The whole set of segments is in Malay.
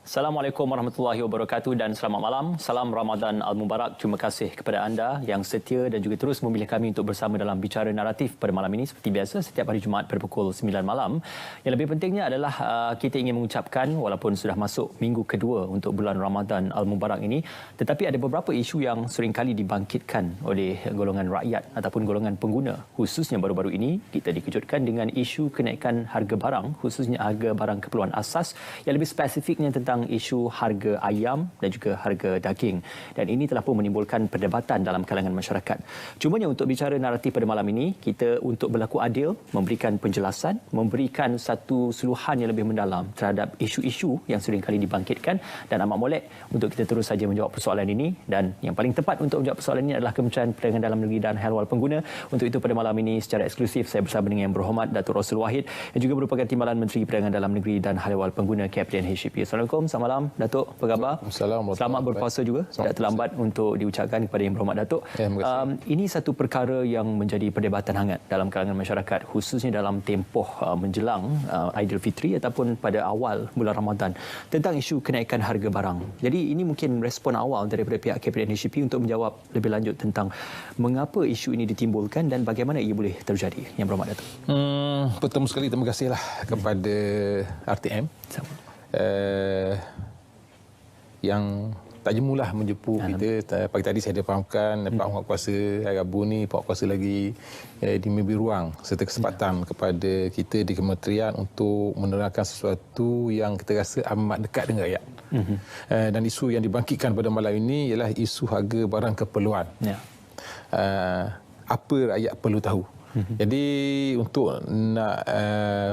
Assalamualaikum warahmatullahi wabarakatuh dan selamat malam. Salam Ramadan Al-Mubarak. Terima kasih kepada anda yang setia dan juga terus memilih kami untuk bersama dalam Bicara Naratif pada malam ini seperti biasa setiap hari Jumaat pada pukul 9 malam. Yang lebih pentingnya adalah kita ingin mengucapkan walaupun sudah masuk minggu kedua untuk bulan Ramadan Al-Mubarak ini, tetapi ada beberapa isu yang seringkali dibangkitkan oleh golongan rakyat ataupun golongan pengguna. Khususnya baru-baru ini kita dikejutkan dengan isu kenaikan harga barang, khususnya harga barang keperluan asas, yang lebih spesifiknya tentang isu harga ayam dan juga harga daging, dan ini telah pun menimbulkan perdebatan dalam kalangan masyarakat. Cumanya untuk bicara naratif pada malam ini, kita untuk berlaku adil memberikan penjelasan, memberikan satu suluhan yang lebih mendalam terhadap isu-isu yang seringkali dibangkitkan, dan amat molek untuk kita terus saja menjawab persoalan ini. Dan yang paling tepat untuk menjawab persoalan ini adalah Kementerian Perdagangan Dalam Negeri dan Hal Ehwal Pengguna. Untuk itu pada malam ini secara eksklusif saya bersama dengan Yang Berhormat Datuk Rossul Wahid yang juga merupakan Timbalan Menteri Perdagangan Dalam Negeri dan Hal Ehwal Pengguna Kapten HCP. Assalamualaikum. Selamat malam, Datuk. Apa khabar? Selamat berpuasa juga. Tidak terlambat untuk diucapkan kepada Yang Berhormat Datuk. Ini satu perkara yang menjadi perdebatan hangat dalam kalangan masyarakat, khususnya dalam tempoh menjelang Aidilfitri ataupun pada awal bulan Ramadan, tentang isu kenaikan harga barang. Jadi ini mungkin respon awal daripada pihak KPDN HCP untuk menjawab lebih lanjut tentang mengapa isu ini ditimbulkan dan bagaimana ia boleh terjadi. Yang Berhormat Datuk. Pertama sekali terima kasihlah kepada RTM. Yang tak jemulah menjemput kita. Pagi tadi saya difahamkan Pak Muhammad Kuasa, hari Rabu ni Pak Kuasa lagi memberi ruang serta kesempatan kepada kita di kementerian untuk menerangkan sesuatu yang kita rasa amat dekat dengan rakyat. Dan isu yang dibangkitkan pada malam ini ialah isu harga barang keperluan. Apa rakyat perlu tahu. Jadi untuk nak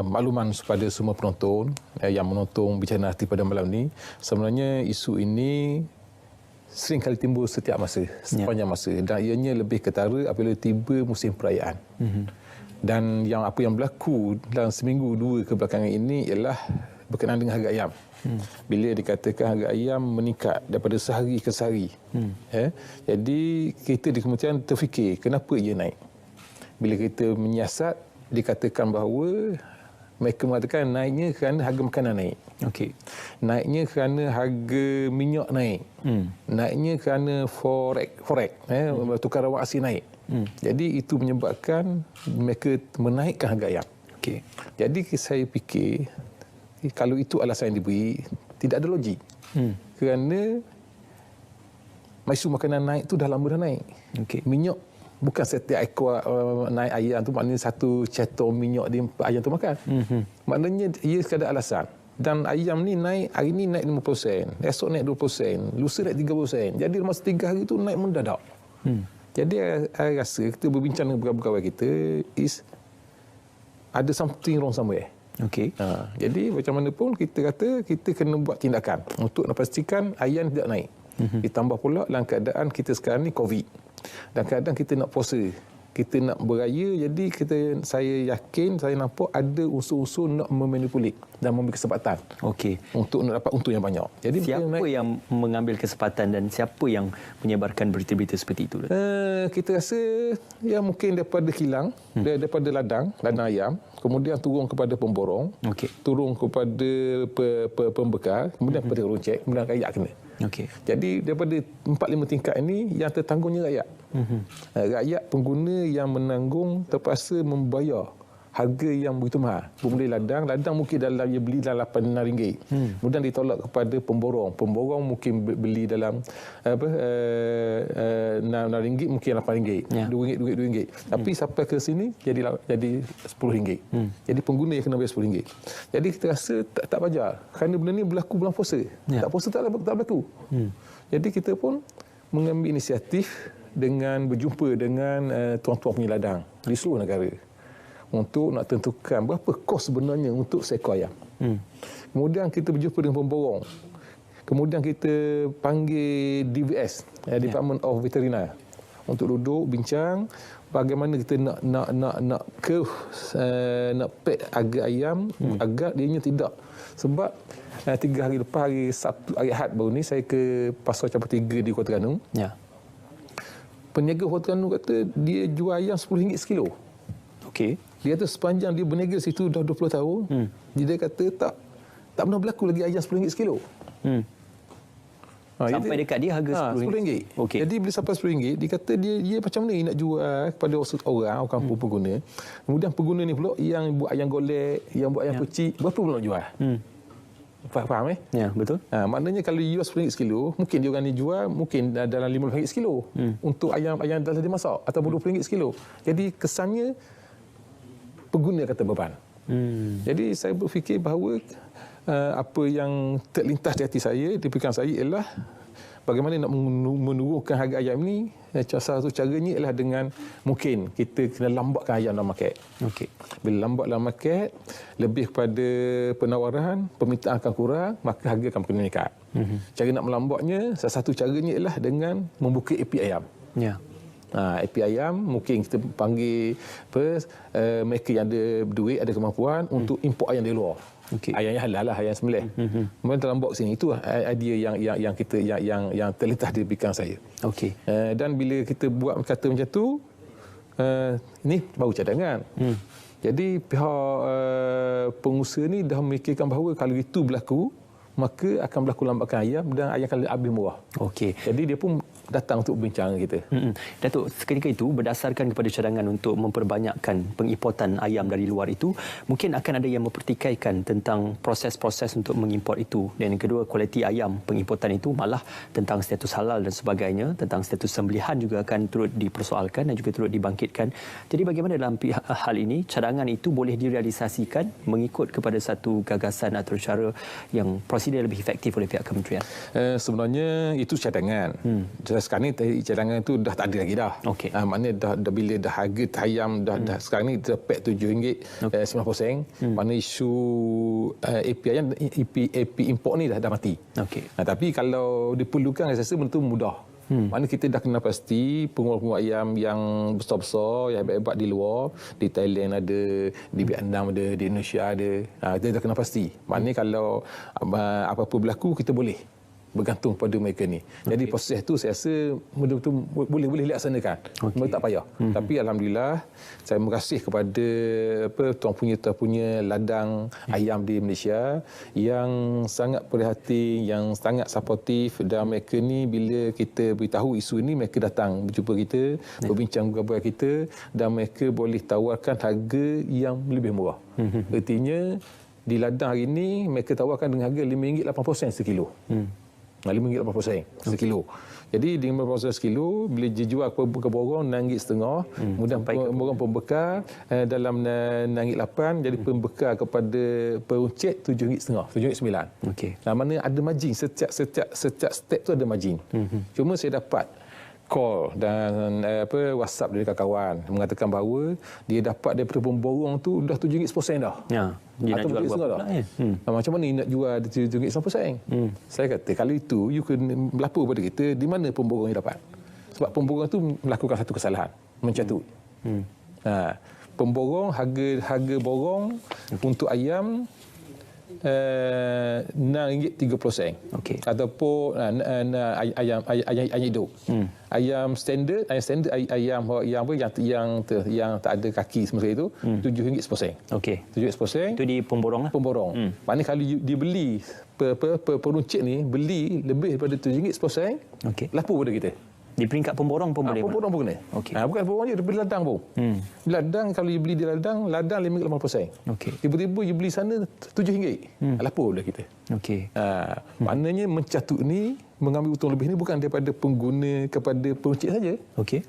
makluman kepada semua penonton yang menonton Bicara Naratif pada malam ini, sebenarnya isu ini sering kali timbul setiap masa, sepanjang masa, dan ianya lebih ketara apabila tiba musim perayaan. Dan apa yang berlaku dalam seminggu dua kebelakangan ini ialah berkenaan dengan harga ayam. Bila dikatakan harga ayam meningkat daripada sehari ke sehari. Jadi kita di kementerian terfikir kenapa ia naik. Bila kita menyiasat, dikatakan bahawa mereka mengatakan naiknya kerana harga makanan naik. Naiknya kerana harga minyak naik. Naiknya kerana forex, tukaran wang asing naik. Jadi itu menyebabkan mereka menaikkan harga ayam. Jadi saya fikir kalau itu alasan yang diberi, tidak ada logik. Kerana isu makanan naik itu dah lama dah naik. Minyak bukan setiap ekor naik ayam tu maknanya satu cetor minyak di ayam tu makan. Maknanya ia sekadar alasan. Dan ayam ni naik, hari ni naik 5%, esok naik 20%, lusa naik 30%. Jadi masa 3 hari tu naik mendadak. Jadi saya rasa kita berbincang dengan pegawai kita ada something wrong somewhere. Jadi macam mana pun kita kata kita kena buat tindakan untuk pastikan ayam tidak naik. Ditambah pula dalam keadaan kita sekarang ni COVID. Dan kadang kita nak puasa, kita nak beraya, jadi saya yakin, saya nampak ada unsur-unsur nak memanipulate dan memberi kesempatan untuk nak dapat untung yang banyak. Jadi siapa yang mengambil kesempatan dan siapa yang menyebarkan berita-berita seperti itu? Kita rasa ya mungkin daripada kilang, daripada ladang ayam, kemudian turun kepada pemborong, turun kepada pembekal, kemudian kepada runcek, kemudian rakyat kena. Jadi daripada 4-5 tingkat ini yang tertanggungnya rakyat. Rakyat pengguna yang menanggung terpaksa membayar harga yang begitu mahal. Bermula ladang mungkin dia beli dalam RM8-6. Kemudian ditolak kepada pemborong. Pemborong mungkin beli dalam RM6 mungkin RM8. RM2. Tapi sampai ke sini jadi RM10. Jadi pengguna yang kena bayar RM10. Jadi kita rasa tak wajar. Kerana benda ni berlaku bulan puasa. Tak puasa tak berlaku. Jadi kita pun mengambil inisiatif dengan berjumpa dengan tuan-tuan penyedia ladang di seluruh negara untuk nak tentukan berapa kos sebenarnya untuk seekor ayam. Kemudian kita berjumpa dengan pemborong. Kemudian kita panggil DVS, Department of Veterinary, untuk duduk bincang bagaimana kita nak pack harga ayam agar dianya tidak. Sebab 3 hari lepas, hari Sabtu, hari Ahad baru ni saya ke Pasar Campur 3 di Kota Terengganu. Peniaga Kota Terengganu kata dia jual ayam RM10 sekilo. Dia kata sepanjang dia berniaga situ dah 20 tahun, dia kata tak pernah berlaku lagi ayam RM10 sekilo. Sampai dekat dia harga RM10. Okey. Jadi bila sampai RM10, dia kata dia macam mana nak jual kepada orang kampung pengguna. Kemudian pengguna ni pula yang buat ayam golek, yang buat ayam kecil, berapa pula nak jual? Faham Ya, betul. Maknanya kalau jual RM10 sekilo, mungkin dia orang ni jual mungkin dalam RM15 sekilo untuk ayam dah dimasak ataupun RM20 sekilo. Jadi kesannya pengguna kata beban. Jadi saya berfikir bahawa apa yang terlintas di hati saya, di fikiran saya ialah bagaimana nak menurunkan harga ayam ni. Salah satu caranya ialah dengan mungkin kita kena lambatkan ayam dalam market. Okey. Bila lambat dalam market, lebih kepada penawaran, permintaan akan kurang, maka harga akan meningkat. Cara nak melambatnya, salah satu caranya ialah dengan membuka AP ayam. Ya. AP ayam mungkin kita panggil mereka yang ada duit, ada kemampuan untuk import ayam dari luar. Ayam yang halal lah, ayam sembelih. Kemudian dalam box ini itu idea yang kita yang terlintas di fikiran saya. Okey. Dan bila kita buat kata macam tu, ini baru cadangan. Jadi pihak pengusaha ni dah memikirkan bahawa kalau itu berlaku, maka akan berlaku lambatkan ayam dan ayam akan lebih murah. Okey. Jadi dia pun datang untuk bincang kita. Datuk, seketika itu berdasarkan kepada cadangan untuk memperbanyakkan pengimportan ayam dari luar itu, mungkin akan ada yang mempertikaikan tentang proses-proses untuk mengimport itu. Dan yang kedua, kualiti ayam pengimportan itu malah tentang status halal dan sebagainya, tentang status sembelihan juga akan turut dipersoalkan dan juga turut dibangkitkan. Jadi bagaimana dalam hal ini cadangan itu boleh direalisasikan mengikut kepada satu gagasan atau cara yang prosedur lebih efektif oleh pihak kementerian? Sebenarnya itu cadangan. Sekarang ni cadangan itu dah tak ada lagi dah. Okey. Maknanya dah bila dah harga ayam dah sekarang ni dah pek RM7.90. Maknanya isu AP ayam, AP import ni dah mati. Okey. Tapi kalau diperlukan, saya rasa benda tu mudah. Maknanya kita dah kena pasti pengurus-pengurus ayam yang besar-besar, yang hebat-hebat di luar, di Thailand ada, di Vietnam ada, di Indonesia ada. Kita dah kena pasti. Maknanya kalau apa-apa berlaku, kita boleh bergantung pada mereka ni. Jadi proses tu saya rasa betul-betul boleh dilaksanakan. Mereka tak payah. Tapi alhamdulillah saya berkasih kepada tuan punya ladang ayam di Malaysia yang sangat perhati, yang sangat supportif, dan mereka ni bila kita beritahu isu ni, mereka datang berjumpa kita, berbincang dengan kita, dan mereka boleh tawarkan harga yang lebih murah. Artinya di ladang hari ini mereka tawarkan dengan harga RM5.80 sekilo. RM5.80 sekilo. Jadi dengan RM5.80 sekilo, bila dijual ke borong RM6.50, kemudian borong pembekal dalam RM6.8, jadi pembekal kepada peruncit RM7.50, RM7.9. Okey. Mana ada margin, setiap step tu ada margin. Cuma saya dapat call dan WhatsApp dari kawan-kawan mengatakan bahawa dia dapat daripada pemborong tu dah RM7.10 dah. Ya. Dia nak jual berapa dah? Macam mana nak jual RM7.90? Saya kata kalau itu you kena melapor pada kita di mana pemborong yang dapat. Sebab pemborong tu melakukan satu kesalahan, mencatut. Pemborong harga borong untuk ayam RM6.30. Okey. Ataupun ayam hidup. Ayam standard yang tak ada kaki semua itu RM7.10. Okey. RM7.10. Itu di pemborong lah. Pemborong. Maknanya kalau dibeli peruncit ni beli lebih daripada RM7.10, okey, lapor pada kita. Di peringkat pemborong pun boleh. Pemborong pun kena. Okey. Bukan pemborong je, daripada ladang pun. Ladang kalau you beli di ladang RM5.80. Okey. Tiba-tiba you beli sana RM7. Lapor dah kita. Okey. Maknanya mencatut ni, mengambil untung lebih ni bukan daripada pengguna kepada peruncit saja. Okey.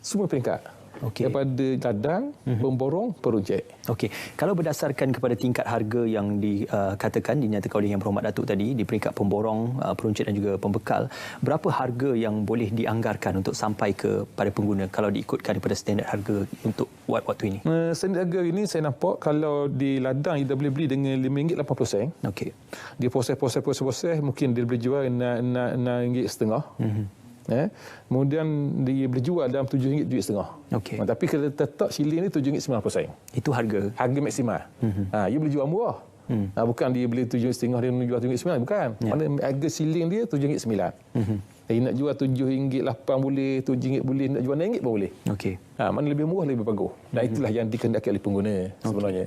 Semua peringkat. Okey. Daripada ladang, pemborong, peruncit. Okey. Kalau berdasarkan kepada tingkat harga yang dikatakan, dinyatakan oleh Yang Berhormat Datuk tadi, di peringkat pemborong, peruncit dan juga pembekal, berapa harga yang boleh dianggarkan untuk sampai kepada pengguna kalau diikutkan daripada standard harga untuk waktu ini? Standard harga ini saya nampak kalau di ladang dia boleh beli dengan RM5.80. Okey. Dia proses mungkin dia boleh jual RM6.50. Kemudian dia berjual dalam RM7.50. Okey. Tapi kalau tetap shilling ni RM7.90. Itu harga maksimal. Dia boleh jual murah. Bukan dia beli RM7.50 dia jual RM7.90, bukan. Mana harga shilling dia RM7.90. Nak jual RM7, RM8 boleh, RM7 boleh, nak jual RM6 pun boleh. Okey. Mana lebih murah lebih bagus. Dan itulah yang dikehendaki oleh pengguna sebenarnya.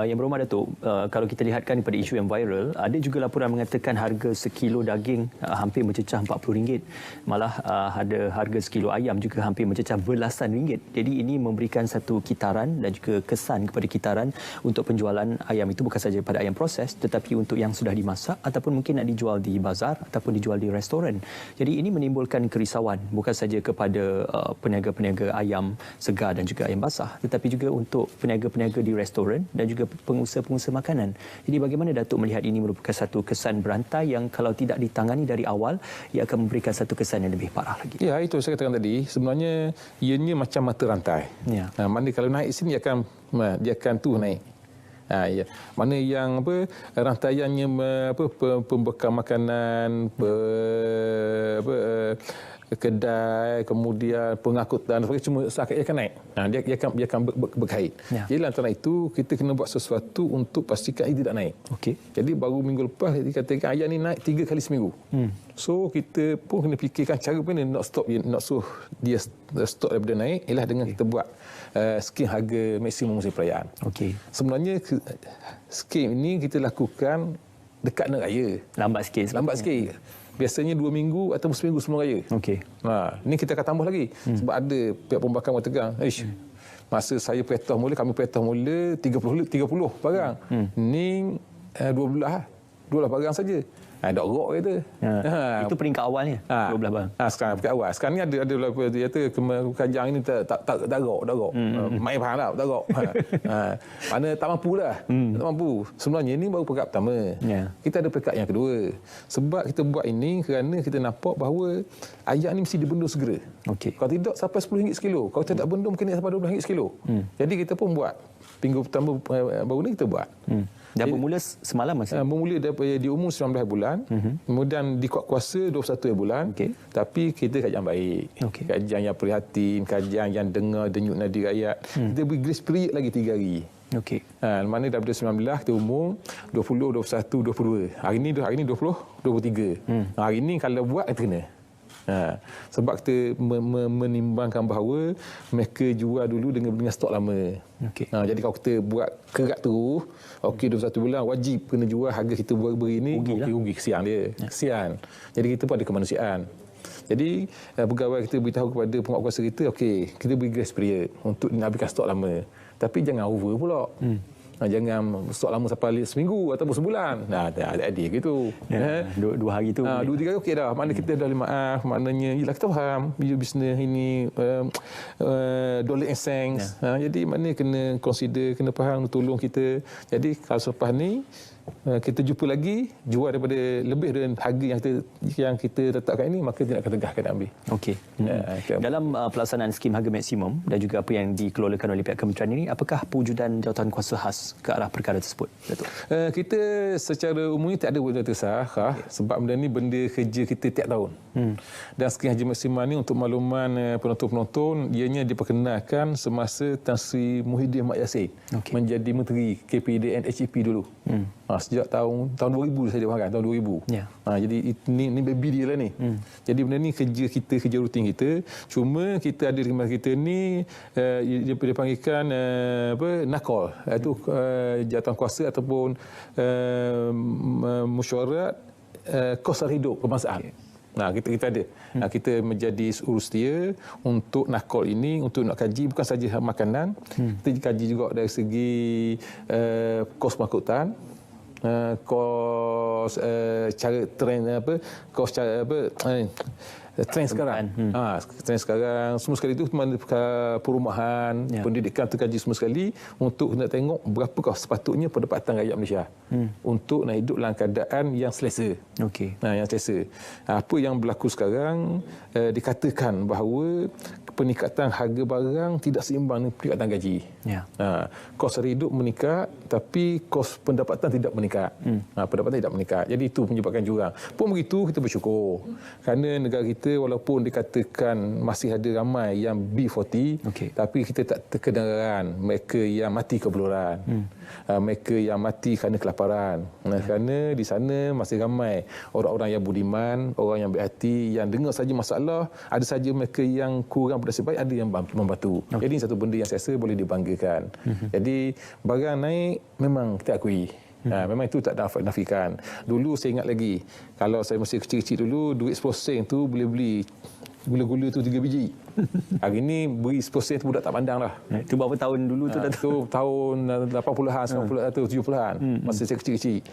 Yang berhormat Datuk, kalau kita lihatkan pada isu yang viral, ada juga laporan mengatakan harga sekilo daging hampir mencecah RM40. Malah ada harga sekilo ayam juga hampir mencecah belasan ringgit. Jadi ini memberikan satu kitaran dan juga kesan kepada kitaran untuk penjualan ayam itu bukan saja pada ayam proses, tetapi untuk yang sudah dimasak ataupun mungkin nak dijual di bazar ataupun dijual di restoran. Jadi ini menimbulkan kerisauan bukan saja kepada peniaga-peniaga ayam segar dan juga ayam basah, tetapi juga untuk peniaga-peniaga di restoran dan juga pengusaha-pengusaha makanan. Jadi bagaimana Datuk melihat ini merupakan satu kesan berantai yang kalau tidak ditangani dari awal, ia akan memberikan satu kesan yang lebih parah lagi. Ya, itu saya katakan tadi. Sebenarnya ianya macam mata rantai. Ya. Mana kalau naik sini dia akan tu naik. Ya. Mana yang rantaiannya pembekal makanan, kedai, kemudian pengangkutan, cuma seakan akan naik. Dia akan berkait. Ya. Jadi antara itu kita kena buat sesuatu untuk pastikan ia tidak naik. Okey. Jadi baru minggu lepas dikatakan ayam ni naik 3 kali seminggu. So kita pun kena fikirkan cara mana nak stop dia stop daripada naik ialah dengan kita buat skim harga maksimum musim perayaan. Okey. Sebenarnya skim ini kita lakukan dekat nak raya. Lambat sikit. Biasanya 2 minggu atau seminggu sebelum raya. Okey. Ini kita akan tambah lagi. Sebab ada pihak pembakar mengatakan, masa saya kami peretah mula 30 barang. Ni 12 barang saja. Dak rok kata. Itu peringkat awalnya, 12 barang. Sekarang peringkat awal. Sekarang ni ada dia kata kajang ini tak rok. Mai faham tak? Tak rok. Mana tak mampu lah. Tak mampu. Sebenarnya ini baru peringkat pertama. Kita ada peringkat yang kedua. Sebab kita buat ini kerana kita nampak bahawa ayam ni mesti dibendung segera. Okey. Kalau tidak sampai RM10 sekilo. Kalau tidak bendung mungkin sampai RM12 sekilo. Jadi kita pun buat. Minggu pertama baru ni kita buat. Dan bermula semalam masih? Bermula daripada di umur 19 bulan, kemudian di kuat kuasa 21 bulan. Tapi kita kajian baik. Kajian yang prihatin, kajian yang dengar denyut nadi rakyat. Kita beri grace period lagi 3 hari. Mana daripada 19 kita umur 20, 21, 22. Hari ni 20, 23. Hari ni kalau buat kita kena. Sebab kita menimbangkan bahawa mereka jual dulu dengan stok lama. Jadi kalau kita buat kerat terus, 21 bulan wajib kena jual harga kita beri ni rugi kesian dia. Kesian. Jadi kita pun ada kemanusiaan. Jadi pegawai kita beritahu kepada penguatkuasa kita, kita beri grace period untuk habiskan stok lama. Tapi jangan over pula. Jangan stok lama sampai seminggu ataupun sebulan. Ada gitu. 2 hari tu. 2-3 hari okey dah. Mana kita dah maaf, maknanya ialah kita faham bisnes ini dollar and cents. Jadi mana kena consider, kena faham, tolong kita. Jadi kalau selepas ni kita jumpa lagi jual daripada lebih dari harga yang kita tetapkan ini, maka tidak akan tegas kena ambil. Dalam pelaksanaan skim harga maksimum dan juga apa yang dikelolakan oleh pihak kementerian ini, apakah pewujudan jawatankuasa khas ke arah perkara tersebut, Datuk? Kita secara umumnya tak ada jawatankuasa khas sebab benda ni benda kerja kita tiap tahun. Dan skim haji maksimum ni untuk makluman penonton-penonton, ianya diperkenalkan semasa Tan Sri Muhyiddin Mat Yassin menjadi Menteri KPDN HEP dulu. Sejak tahun 2000 saya faham, tahun 2000. Jadi ini baby dia lah ni. Jadi benda ni kerja rutin kita. Cuma kita ada di kita ni dia dipanggilkan nakol, iaitu jawatankuasa ataupun mesyuarat kos hidup kebangsaan. Kita ada. Kita menjadi urus dia untuk nakol ini, untuk nak kaji bukan saja makanan, kita kaji juga dari segi kos pengangkutan, kos cara trend trend sekarang. Trend sekarang semua sekali itu perumahan, pendidikan terkaji semua sekali untuk nak tengok berapakah sepatutnya pendapatan rakyat Malaysia untuk nak hidup dalam keadaan yang selesa. Yang selesa. Apa yang berlaku sekarang dikatakan bahawa peningkatan harga barang tidak seimbang dengan peningkatan gaji. Ya. Kos hidup meningkat tapi kos pendapatan tidak meningkat. Pendapatan tidak meningkat. Jadi itu menyebabkan jurang. Pun begitu kita bersyukur kerana negara kita walaupun dikatakan masih ada ramai yang B40 tapi kita tak terkedengaran mereka yang mati kebeluran. Mereka yang mati kerana kelaparan. Kerana di sana masih ramai orang-orang yang budiman, orang yang baik hati, yang dengar saja masalah, ada saja mereka yang kurang bernasib baik, ada yang membantu. Jadi ini satu benda yang saya rasa boleh dibanggakan. Jadi barang naik memang kita akui. Memang itu tak nafikan. Dulu saya ingat lagi, kalau saya masih kecil-kecil dulu, duit 10 sen tu boleh beli gula-gula tu 3 biji. Hari ni beri 10 sen tu budak tak pandang lah. Itu berapa tahun dulu tu? Itu tahun 80-an, 90-an atau 70-an. Masa saya kecil-kecil.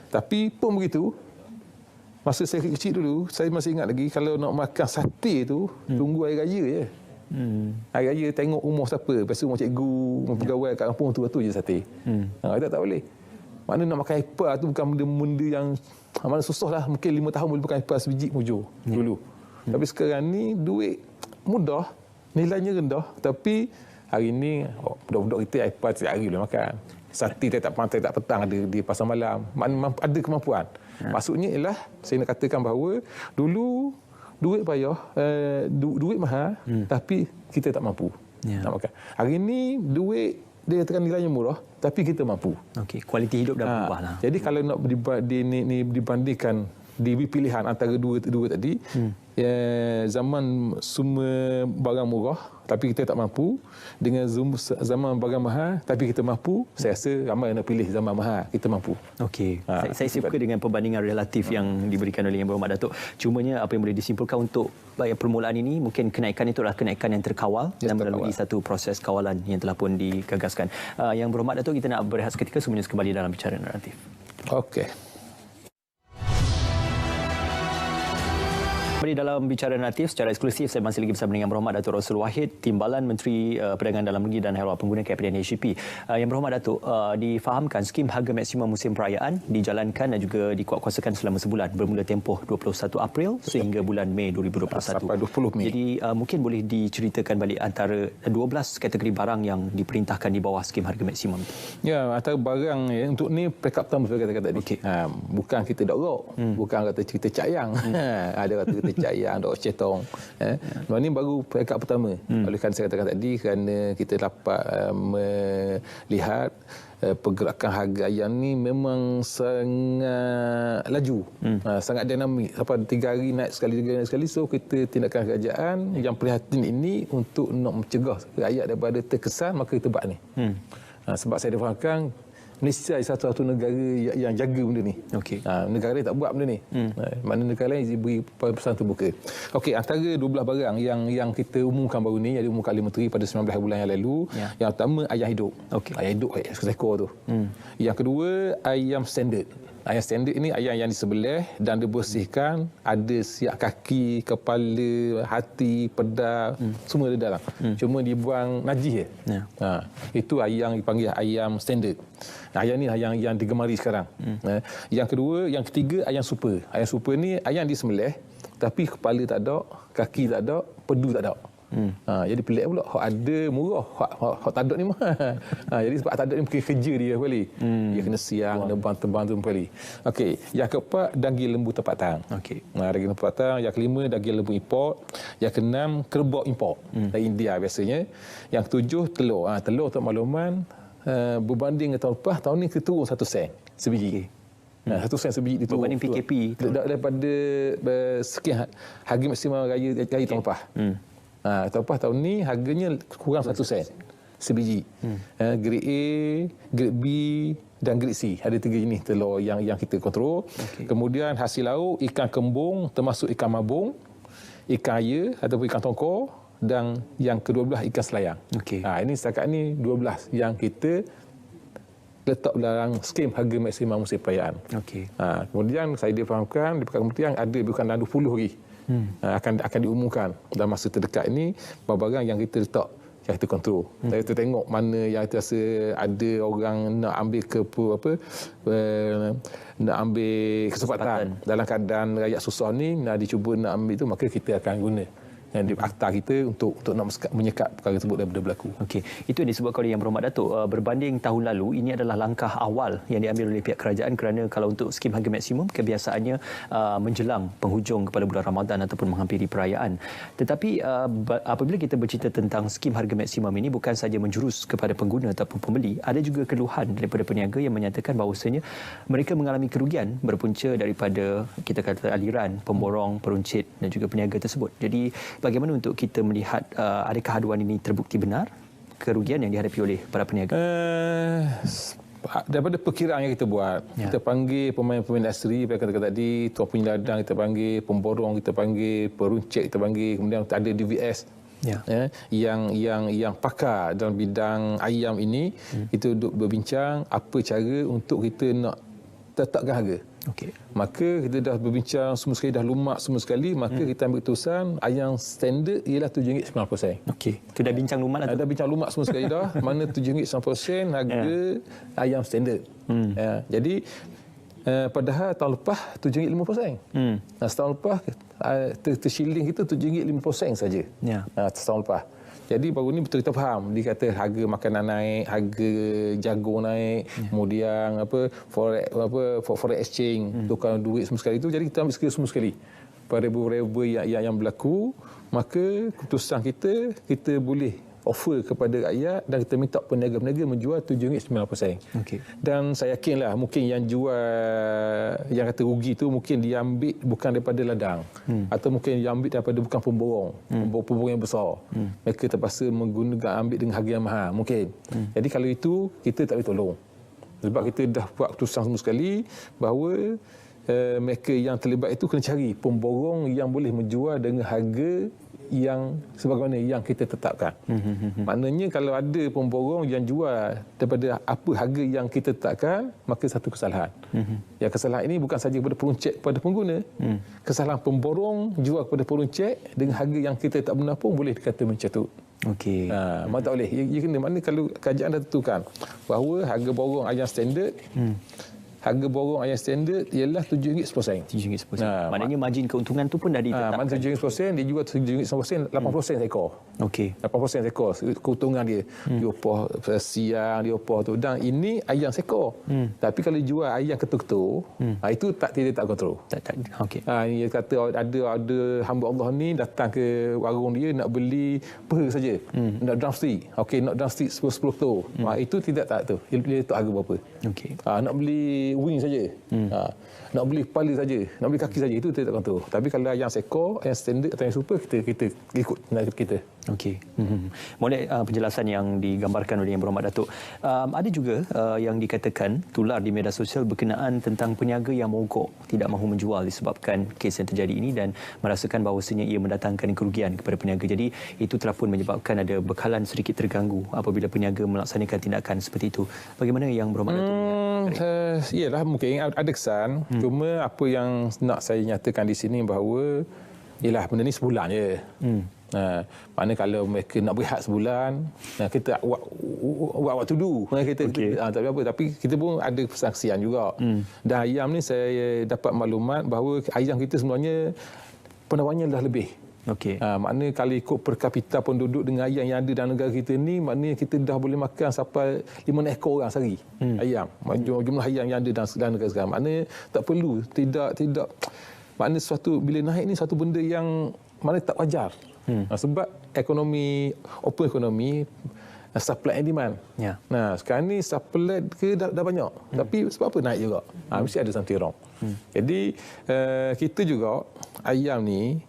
Tapi pun begitu, masa saya kecil dulu, saya masih ingat lagi kalau nak makan sate tu, tunggu hari raya je. Hari raya tengok umur siapa. Lepas tu umur cikgu, pegawai kat kampung tu je sate. Kita tak boleh. Mana nak makan ipar tu bukan benda-benda yang mana susah lah. Mungkin 5 tahun boleh makan ipar sebiji mujur dulu. Tapi sekarang ni duit mudah, nilainya rendah. Tapi hari ni budak-budak kita ipar setiap hari boleh makan. Sate tak petang ada di pasar malam. Ada kemampuan. Maksudnya ialah saya nak katakan bahawa dulu duit payah, duit mahal, tapi kita tak mampu nak makan. Hari ni duit dia katakan nilainya murah, tapi kita mampu. Kualiti hidup dah berubah lah. Jadi kalau nak dibandingkan diberi pilihan antara dua tadi, zaman semua barang murah tapi kita tak mampu, dengan zaman barang mahal tapi kita mampu, saya rasa ramai nak pilih zaman mahal, kita mampu. Saya suka dengan perbandingan relatif yang diberikan oleh Yang Berhormat Datuk. Cumanya apa yang boleh disimpulkan untuk permulaan ini, mungkin kenaikan itu adalah kenaikan yang terkawal dan melalui satu proses kawalan yang telah pun digagaskan. Yang Berhormat Datuk, kita nak berehat seketika, semuanya kembali dalam Bicara Naratif. Kembali dalam Bicara Naratif secara eksklusif, saya masih lagi bersama dengan Yang Berhormat Datuk Rossul Wahid, Timbalan Menteri Perdagangan Dalam Negeri dan Haiwan Pengguna KPDN HCP. Yang Berhormat Datuk, difahamkan skim harga maksimum musim perayaan dijalankan dan juga dikuatkuasakan selama sebulan bermula tempoh 21 April sehingga bulan Mei 2021. Sampai 20 Mei. Jadi mungkin boleh diceritakan balik antara 12 kategori barang yang diperintahkan di bawah skim harga maksimum itu. Ya, antara barang untuk ni peringkat pertama saya kata tadi. Bukan kita dorok, bukan kata cerita cayang. Ada kata cayang, dok cetong. Ini baru peringkat pertama. Oleh kerana saya katakan tadi, kerana kita dapat melihat pergerakan harga ayam ni memang sangat laju, sangat dinamik. Sampai 3 hari naik sekali, 3 hari naik sekali. So kita tindakan kerajaan yang prihatin ini untuk nak mencegah rakyat daripada terkesan, maka kita buat ni. Sebab saya difahamkan Malaysia satu-satu negara yang jaga benda ni. Negara lain tak buat benda ni. Mana negara lain diberi pesan terbuka. Antara 12 barang yang kita umumkan baru ni, yang diumumkan oleh Menteri pada 19 bulan yang lalu. Yang pertama, ayam hidup. Ayam hidup seekor tu. Yang kedua, ayam standard. Ayam standard ini ayam yang disembelih dan dibersihkan, ada siap kaki, kepala, hati, pedas, semua ada dalam. Cuma dibuang najis je. Itu ayam dipanggil ayam standard. Ayam ni yang digemari sekarang. Yang kedua, yang ketiga, ayam super. Ayam super ni ayam disembelih tapi kepala tak ada, kaki tak ada, pedu tak ada. Jadi pelik pula, hak ada murah, hak tak ada ni mahal. Jadi sebab tak ada ni mungkin kerja dia kembali. Dia kena siang, kena bantu kembali. Yang keempat, daging lembu tempatan. Daging lembu tempatan. Yang kelima, daging lembu import. Yang keenam, kerbau import dari India biasanya. Yang ketujuh, telur. Telur untuk makluman, berbanding dengan tahun lepas, tahun ni kita turun 1 sen sebiji. 1 sen sebiji itu berbanding PKP daripada sekian harga maksimum raya tahun lepas. Tahun ni harganya kurang 1 sen sebiji. Grade A, grade B dan grade C. Ada 3 jenis telur yang kita kontrol. Kemudian hasil laut, ikan kembung termasuk ikan mabung, ikan air ataupun ikan tongkor, dan yang ke-12 ikan selayang. Ini setakat ni 12 yang kita letak dalam skim harga maksimum musim perayaan. Kemudian saya difahamkan di Kementerian ada bukan dalam 20 hari. Akan diumumkan dalam masa terdekat ini barang yang kita letak, yang kita kontrol. Kita tengok mana yang kita rasa ada orang nak ambil nak ambil kesempatan dalam keadaan rakyat susah ni, nak dicuba nak ambil tu, maka kita akan guna di akta kita untuk nak menyekat perkara tersebut daripada berlaku. Okey, itu yang disebutkan oleh Yang Berhormat Datuk. Berbanding tahun lalu, ini adalah langkah awal yang diambil oleh pihak kerajaan kerana kalau untuk skim harga maksimum kebiasaannya menjelang penghujung kepada bulan Ramadan ataupun menghampiri perayaan. Tetapi apabila kita bercerita tentang skim harga maksimum ini bukan saja menjurus kepada pengguna ataupun pembeli, ada juga keluhan daripada peniaga yang menyatakan bahawasanya mereka mengalami kerugian berpunca daripada kita kata aliran pemborong, peruncit dan juga peniaga tersebut. Jadi bagaimana untuk kita melihat adakah aduan ini terbukti benar kerugian yang dihadapi oleh para peniaga? Daripada perkiraan yang kita buat, kita panggil pemain-pemain industri, saya kata tadi, tuan punya ladang kita panggil, pemborong kita panggil, peruncit kita panggil, kemudian ada DVS yang pakar dalam bidang ayam ini, kita duduk berbincang apa cara untuk kita nak tetapkan harga. Okey. Maka kita dah berbincang semua sekali, dah lumak semua sekali, maka kita ambil keputusan ayam standard ialah RM7.90. Okey. Itu dah bincang lumak lah tu. Dah bincang lumak semua sekali dah. Mana RM7.90 harga ayam standard. Jadi padahal tahun lepas RM7.50. Setahun lepas tershilling kita RM7.50 saja. Setahun lepas. Jadi baru ni betul kita faham. Dia kata harga makanan naik, harga jagung naik, kemudian forex exchange, tukar duit semua sekali itu. Jadi kita ambil semua sekali. Pada variable yang berlaku, maka keputusan kita boleh offer kepada rakyat dan kita minta peniaga-peniaga menjual RM7.90. Okey. Dan saya yakinlah mungkin yang jual, yang kata rugi tu mungkin dia ambil bukan daripada ladang atau mungkin dia ambil daripada bukan pemborong, pemborong yang besar. Mereka terpaksa menggunakan ambil dengan harga yang mahal mungkin. Jadi kalau itu kita tak boleh tolong. Sebab kita dah buat keputusan semua sekali bahawa mereka yang terlibat itu kena cari pemborong yang boleh menjual dengan harga yang sebagaimana yang kita tetapkan. Maknanya kalau ada pemborong yang jual daripada apa harga yang kita tetapkan, maka satu kesalahan. Yang kesalahan ini bukan saja kepada peruncit, kepada pengguna. Kesalahan pemborong jual kepada peruncit dengan harga yang kita tak benar pun boleh dikata mencatut. Okey. Mana tak boleh. Ia kena, mana kalau kerajaan dah tentukan bahawa harga borong ayam standard harga borong ayam standard ialah RM7.10. RM7.10. Maknanya margin keuntungan tu pun dah ditetapkan. Margin RM7.10, dia jual RM7.10, 80% ekor. Okey. 80% ekor keuntungan dia. Dia opah siang, dia opah tu. Dan ini ayam sekor. Tapi kalau jual ayam ketul-ketul, itu tidak kontrol. Okey. Dia kata ada hamba Allah ni datang ke warung dia nak beli per saja. Nak drumstick. Okey, nak drumstick 10 tu. Itu tidak tak tu. Dia tak harga berapa. Okey. Nak beli wing saja. Nak beli kepala saja, nak beli kaki saja, itu kita tak kontrol. Tapi kalau yang sekor, yang standard atau yang super, kita ikut kita. Okey. Molek penjelasan yang digambarkan oleh Yang Berhormat Datuk. Ada juga yang dikatakan tular di media sosial berkenaan tentang peniaga yang mogok, tidak mahu menjual disebabkan kes yang terjadi ini dan merasakan bahawasanya ia mendatangkan kerugian kepada peniaga. Jadi itu telah pun menyebabkan ada bekalan sedikit terganggu apabila peniaga melaksanakan tindakan seperti itu. Bagaimana Yang Berhormat Datuk? Iyalah, mungkin ada kesan. Cuma apa yang nak saya nyatakan di sini bahawa ialah benda ni sebulan je. Mana kalau mereka nak berehat sebulan, kita what to do. Kita tak apa, tapi kita pun ada persaksian juga. Dan ayam ni saya dapat maklumat bahawa ayam kita sebenarnya penawarnya dah lebih. Okey. Maknanya kalau ikut per kapita penduduk dengan ayam yang ada dalam negara kita ni, maknanya kita dah boleh makan sampai 5 ekor orang sehari ayam. Jumlah ayam yang ada dalam negara sekarang. Maknanya tak perlu, tidak maknanya sesuatu bila naik ni satu benda yang mana tak wajar. Sebab ekonomi, open ekonomi, supply and demand. Sekarang ni supply ke dah banyak. Tapi sebab apa naik juga? Mesti ada something wrong. Jadi kita juga ayam ni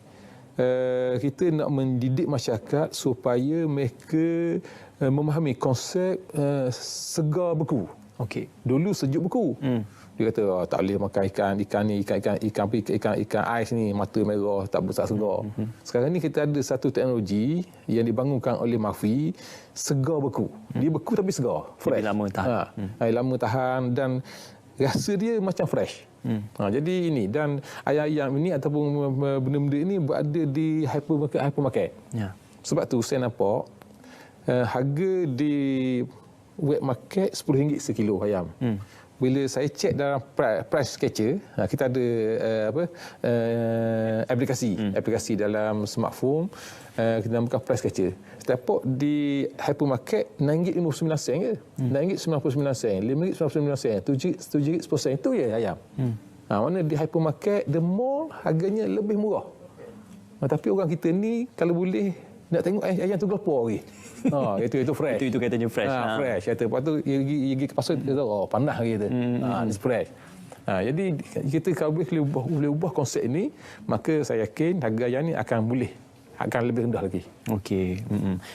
kita nak mendidik masyarakat supaya mereka memahami konsep segar beku. Okey. Dulu sejuk beku. Dia kata tak boleh makan ikan ais ni, mata merah, tak segar. Sekarang ni kita ada satu teknologi yang dibangunkan oleh Mafi, segar beku. Dia beku tapi segar, fresh. Lama tahan. Lama tahan dan rasa dia macam fresh. Jadi ini, dan ayam-ayam ini ataupun benda-benda ini berada di hypermarket. Sebab tu saya nampak harga di wet market RM10 sekilo ayam. bila saya cek dalam price catcher, kita ada aplikasi dalam smartphone, kita namakan price catcher. Saya tengok di hypermarket RM9.59 ke? RM9.99, RM5.99, RM7.10 itu je ayam. Mana di hypermarket, the mall harganya lebih murah. Tapi orang kita ni kalau boleh nak tengok ayam tu gelapor lagi. Itu fresh. Itu katanya fresh. Fresh. Kata lepas tu pergi ke pasar dia tahu panas gitu. It's fresh. Jadi kita kalau boleh ubah konsep ini, maka saya yakin harga ayam ni akan lebih rendah lagi. Okey.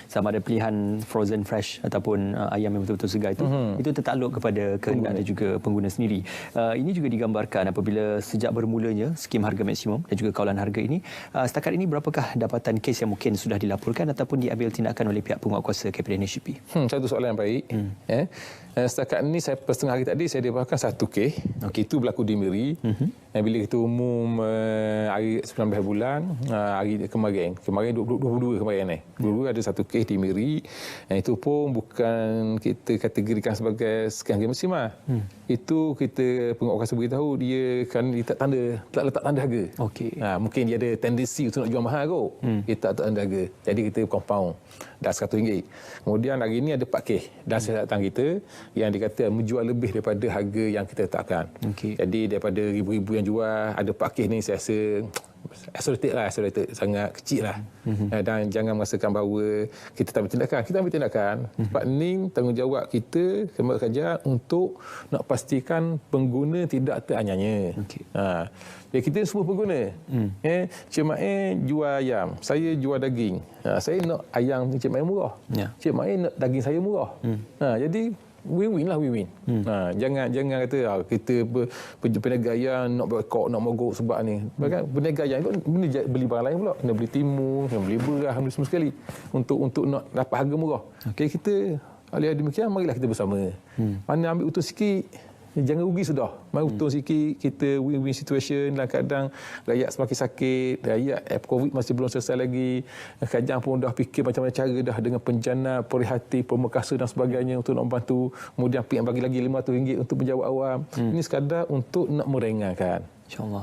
Sama ada pilihan frozen fresh ataupun ayam yang betul-betul segar itu tertakluk kepada kehendak dan juga pengguna sendiri. Ini juga digambarkan apabila sejak bermulanya skim harga maksimum dan juga kawalan harga ini, setakat ini berapakah dapatan kes yang mungkin sudah dilaporkan ataupun diambil tindakan oleh pihak penguatkuasa KPDN HDP? Satu soalan yang baik. Setakat ini saya setengah hari tadi saya dapatkan 1 kes. Itu berlaku di Miri. Bila kita umum hari 19 bulan hari kemarin 22 kemarin 22 ada 1 kes di Miri. Itu pun bukan kita kategorikan sebagai skim harga maksimum. Itu kita penguatkuasa beritahu dia kan tak letak tanda harga. Mungkin dia ada tendensi untuk nak jual mahal kot. Kita tak tanda harga. Jadi kita compound dah RM100. Kemudian hari ini ada 4 kes dan saya datang kita yang dikata menjual lebih daripada harga yang kita letakkan. Jadi daripada ribu-ribu yang jual, ada 4 kes ni saya rasa isolated, sangat kecil lah. Dan jangan merasakan bahawa kita tak ambil tindakan. Kita ambil tindakan. Sebab ni tanggungjawab kita kepada kerajaan untuk nak pastikan pengguna tidak teranyanya. Kita semua pengguna. Cik Mai jual ayam, saya jual daging. Saya nak ayam Cik Mai murah. Cik Mai nak daging saya murah. Jadi win-win lah, win-win. Jangan kata kita berniaga ayam nak berkok, nak mogok sebab ni. Bahkan berniaga ayam pun beli barang lain pula. Kena beli timun, kena beli beras, beli semua sekali untuk nak dapat harga murah. Kita oleh demikian marilah kita bersama. Mana ambil untung sikit, jangan rugi sudah. Mari untung sikit, kita win-win situation. Dalam kadang rakyat semakin sakit, rakyat COVID masih belum selesai lagi. Kerajaan pun dah fikir macam-macam cara dah dengan penjana, perhati, pemekasa dan sebagainya untuk nak membantu. Kemudian yang bagi lagi RM500 untuk penjawat awam. Ini sekadar untuk nak meringankan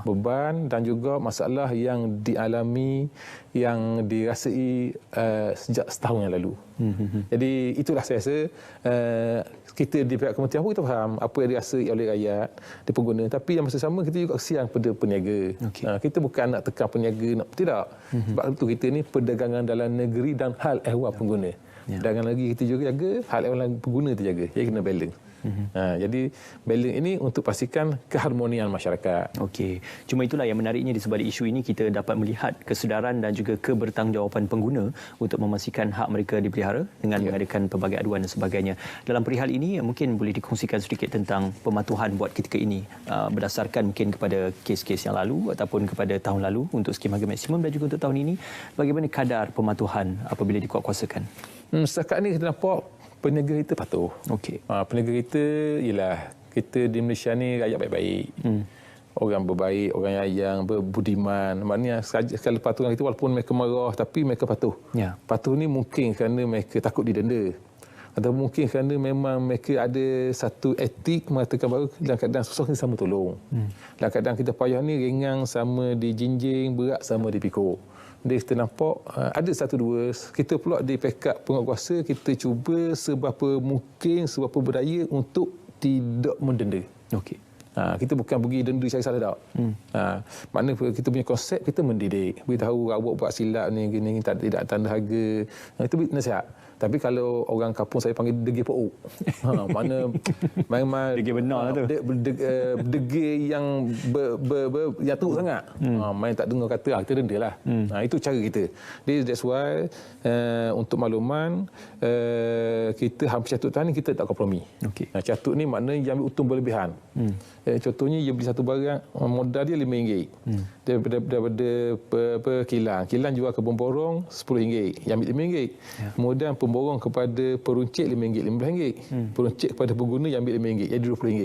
beban dan juga masalah yang dialami, yang dirasai sejak setahun yang lalu. Jadi itulah saya rasa kita di pihak kementerian pun kita faham apa yang dirasai oleh rakyat, di pengguna. Tapi yang masa sama kita juga kesian pada peniaga. Kita bukan nak tekan peniaga, tidak. Sebab itu kita ni perdagangan dalam negeri dan hal ehwal pengguna. Dagangan lagi kita juga jaga, hal ehwal pengguna terjaga. Jadi kena balance. Jadi balance ini untuk pastikan keharmonian masyarakat. Cuma itulah yang menariknya di sebalik isu ini, kita dapat melihat kesedaran dan juga kebertanggungjawaan pengguna untuk memastikan hak mereka dipelihara dengan mengadakan pelbagai aduan dan sebagainya. Dalam perihal ini mungkin boleh dikongsikan sedikit tentang pematuhan buat ketika ini berdasarkan mungkin kepada kes-kes yang lalu ataupun kepada tahun lalu untuk skim harga maksimum dan juga untuk tahun ini, bagaimana kadar pematuhan apabila dikuatkuasakan? Setakat ini kita nampak peniaga kita patuh. Peniaga kita ialah kita di Malaysia ni rakyat baik-baik. Orang berbaik, orang yang berbudiman. Maknanya sekali patuhan kita walaupun mereka marah tapi mereka patuh. Patuh ni mungkin kerana mereka takut didenda. Atau mungkin kerana memang mereka ada satu etik mengatakan bahawa dalam keadaan susah kita sama tolong. Dalam keadaan kita payah ni ringan sama dijinjing, berat sama dipikul. Jadi kita nampak ada satu dua, kita pula di pihak penguatkuasa kita cuba seberapa mungkin, seberapa berdaya untuk tidak mendenda. Kita bukan pergi denda cari salah tak. Maknanya kita punya konsep kita mendidik. Beritahu awak buat silap ni gini tidak tanda harga. Itu nasihat. Tapi kalau orang kampung saya panggil degil pok. Mana memang degil benar tu. Degil yang yang teruk sangat. Main tak dengar kata kita rendalah. Itu cara kita. That's why untuk makluman kita hampir catut tahun ni kita tak kompromi. Catut ni maknanya yang ambil untung berlebihan. Contohnya dia beli satu barang modal dia RM5. Daripada kilang jual ke pemborong RM10, yang ambil RM5. Kemudian pemborong kepada peruncit RM5, RM15. Peruncit kepada pengguna yang ambil RM5, jadi RM20.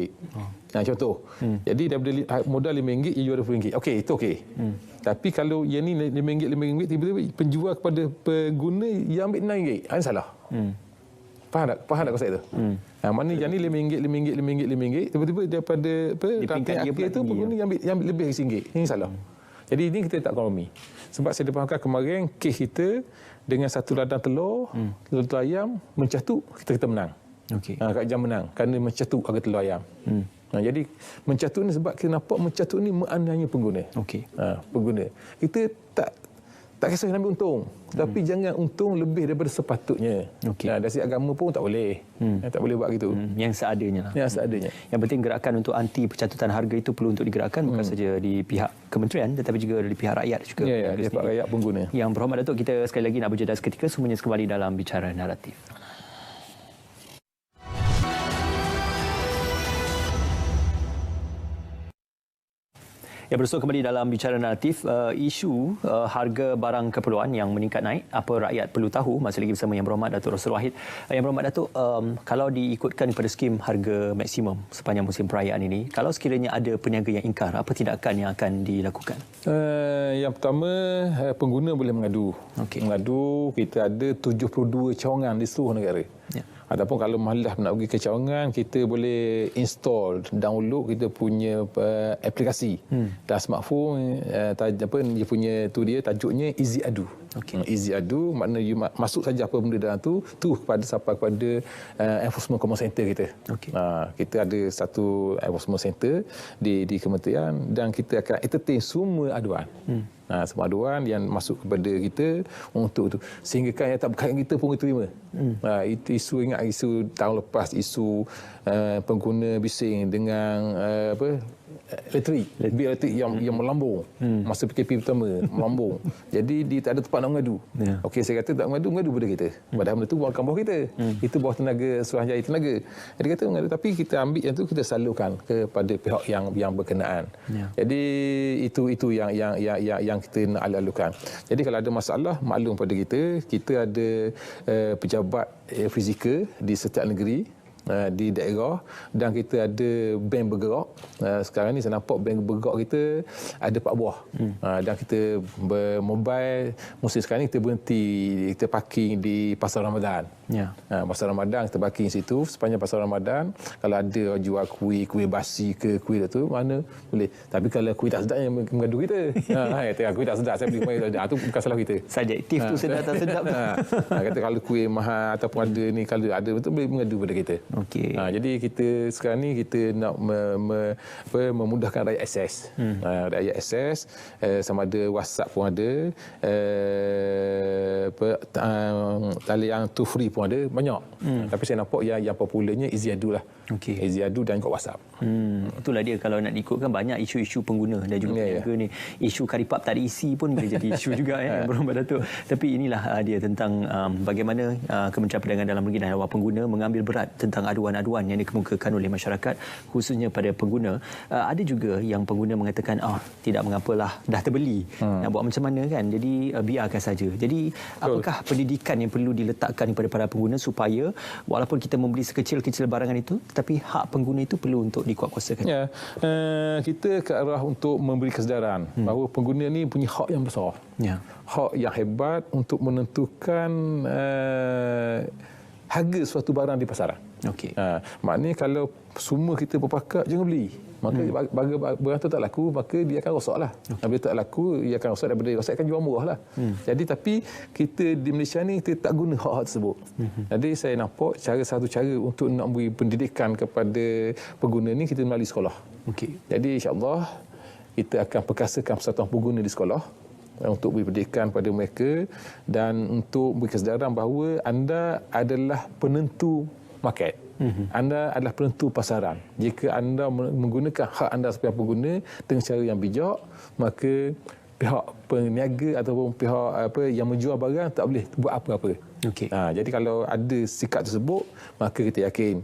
Contoh. Jadi daripada modal RM5 dia jual RM20. Okey, itu okey. Tapi kalau yang ni RM5, tiba-tiba penjual kepada pengguna yang ambil RM6, ada salah. Faham tak konsep tu? Maknanya yang ni RM5, tiba-tiba daripada rantai akhir tu pengguna yang ambil lebih RM1. Ini salah. Jadi ini kita tak kompromi. Sebab saya fahamkan kemarin kes kita dengan satu ladang telur ayam mencatuk, kita menang. Okey. Kat jam menang kerana mencatuk harga telur ayam. Jadi mencatuk ni sebab kita nampak mencatuk ni menganiaya pengguna. Okey. Pengguna. Kita tak kisah nak ambil untung, tapi jangan untung lebih daripada sepatutnya. Dari segi agama pun tak boleh. Tak boleh buat gitu. Yang seadanya lah. Yang seadanya. Yang penting gerakan untuk anti pencatutan harga itu perlu untuk digerakkan bukan saja di pihak kementerian tetapi juga dari pihak rakyat juga. Ya, di pihak rakyat pengguna. Yang berhormat Datuk, kita sekali lagi nak berjeda seketika, semuanya kembali dalam Bicara Naratif. Ya, bersua kembali dalam Bicara Naratif. Isu harga barang keperluan yang meningkat naik, apa rakyat perlu tahu, masih lagi bersama Yang Berhormat Datuk Rossul Wahid. Yang Berhormat Datuk, kalau diikutkan kepada skim harga maksimum sepanjang musim perayaan ini, kalau sekiranya ada peniaga yang ingkar, apa tindakan yang akan dilakukan? Yang pertama, pengguna boleh mengadu. Mengadu, kita ada 72 cawangan di seluruh negara. Ya. Ataupun kalau malas nak pergi ke cawangan, kita boleh install, download kita punya aplikasi dan smartphone. Dia punya tajuknya Easy Adu. Easy Adu makna you masuk saja apa benda dalam tu sampai kepada enforcement command center kita. Kita ada satu enforcement center di kementerian dan kita akan entertain semua aduan. Semua aduan yang masuk kepada kita untuk tu, sehingga kan yang tak berkaitan kita pun kita terima. Itu isu tahun lepas, isu pengguna bising dengan bil elektrik yang melambung masa PKP pertama, melambung. Jadi dia tak ada tempat nak mengadu. Okey, saya kata tak mengadu pada kita. Padahal benda tu bukan bawah kita. Itu bawah tenaga Suruhanjaya Tenaga. Jadi kata mengadu, tapi kita ambil yang tu, kita salurkan kepada pihak yang berkenaan. Jadi itu yang kita nak lalukan. Jadi kalau ada masalah, maklum pada kita ada pejabat fizikal di setiap negeri, di daerah, dan kita ada bank bergerak. Sekarang ni saya nampak bank bergerak kita ada 4 buah. Dan kita bermobile, musim sekarang ni kita berhenti, kita parking di Pasar Ramadan. Pasar Ramadan kita parking situ sepanjang Pasar Ramadan. Kalau ada jual kuih basi ke kuih tu, mana boleh. Tapi kalau kuih tak sedap yang mengadu kita. Kuih tak sedap, saya beli kuih tak sedap. Itu bukan salah kita. Subjektif tu sedap tak sedap. Kata kalau kuih mahal ataupun ada ni, kalau ada betul boleh mengadu pada kita. Jadi kita sekarang ni kita nak memudahkan rakyat akses. Rakyat akses, sama ada WhatsApp pun ada, talian tu free pun ada, banyak. Tapi saya nampak yang popularnya Easy Adu lah. Easy Adu dan juga WhatsApp. Itulah dia, kalau nak diikutkan banyak isu-isu pengguna dan juga peniaga ni. Isu karipap tak ada isi pun boleh jadi isu juga Yang Berhormat Datuk. Tapi inilah dia tentang bagaimana Kementerian Perdagangan Dalam Negeri dan Haluan Pengguna mengambil berat tentang aduan-aduan yang dikemukakan oleh masyarakat, khususnya pada pengguna. Ada juga yang pengguna mengatakan, tidak mengapalah, dah terbeli, nak buat macam mana kan, jadi biarkan saja. Jadi apakah pendidikan yang perlu diletakkan kepada para pengguna supaya walaupun kita membeli sekecil-kecil barangan itu, tapi hak pengguna itu perlu untuk dikuatkuasakan? Kita ke arah untuk memberi kesedaran bahawa pengguna ni punya hak yang besar. Hak yang hebat untuk menentukan harga suatu barang di pasaran. Maknanya kalau semua kita berpakat jangan beli, maka barang tu tak laku, maka dia akan rosaklah. Bila tak laku, dia akan rosak, daripada rosak akan jual murah lah. Jadi tapi kita di Malaysia ni kita tak guna hak-hak tersebut. Jadi saya nampak satu cara untuk nak beri pendidikan kepada pengguna ni, kita melalui sekolah. Jadi insya-Allah kita akan perkasakan persatuan pengguna di sekolah untuk beri pendidikan pada mereka dan untuk beri kesedaran bahawa anda adalah penentu market. Anda adalah penentu pasaran. Jika anda menggunakan hak anda sebagai pengguna dengan cara yang bijak, maka pihak peniaga ataupun pihak yang menjual barang tak boleh buat apa-apa. Jadi kalau ada sikap tersebut, maka kita yakin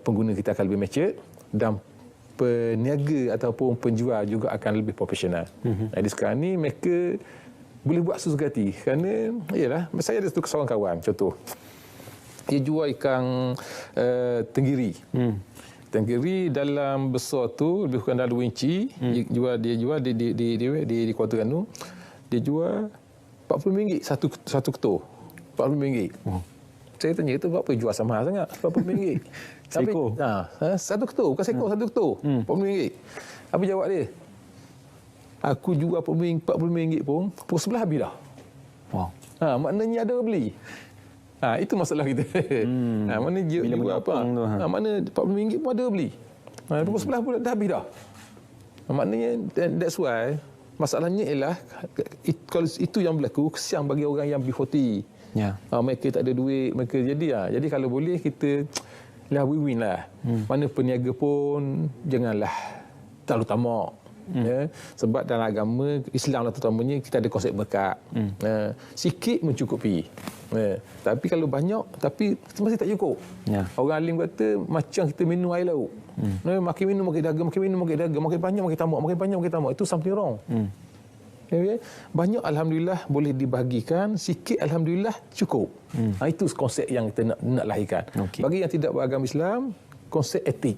pengguna kita akan lebih mature dan peniaga ataupun penjual juga akan lebih profesional. Jadi sekarang ni mereka boleh buat sesuka hati kerana saya ada seorang kawan, contoh dia jual ikan tenggiri. Tenggiri dalam besar tu lebih kurang dalam 2 inci. Dia jual di Kuala Terengganu. Dia jual RM40 satu ketul. RM40. Saya tanya, itu berapa jual sama sangat? Berapa RM40? Seekor? Satu ketul, bukan seekor, satu ketul. RM40. Apa jawab dia? Aku jual RM40 pun, pukul 11 habis dah. Wow. Maknanya ada orang beli. Itu masalah kita. Mana bila jual apa? Mana RM40 pun ada orang beli. Pukul 11 pun dah habis dah. Maknanya, that's why, masalahnya ialah, kalau itu yang berlaku, kesian bagi orang yang B40. Mereka tak ada duit, mereka jadi kalau boleh kita lah win-win lah. Mana peniaga pun janganlah terlalu tamak. Sebab dalam agama Islam lah terutamanya kita ada konsep berkat. Sikit mencukupi. Tapi kalau banyak tapi masih tak cukup. Orang alim kata macam kita minum air laut. Makin minum makin dahaga, makin minum makin dahaga, makin banyak makin tamak, makin banyak makin tamak. Itu something wrong. Banyak alhamdulillah boleh dibahagikan, sikit alhamdulillah cukup. Itu konsep yang kita nak lahirkan. Bagi yang tidak beragama Islam, konsep etik.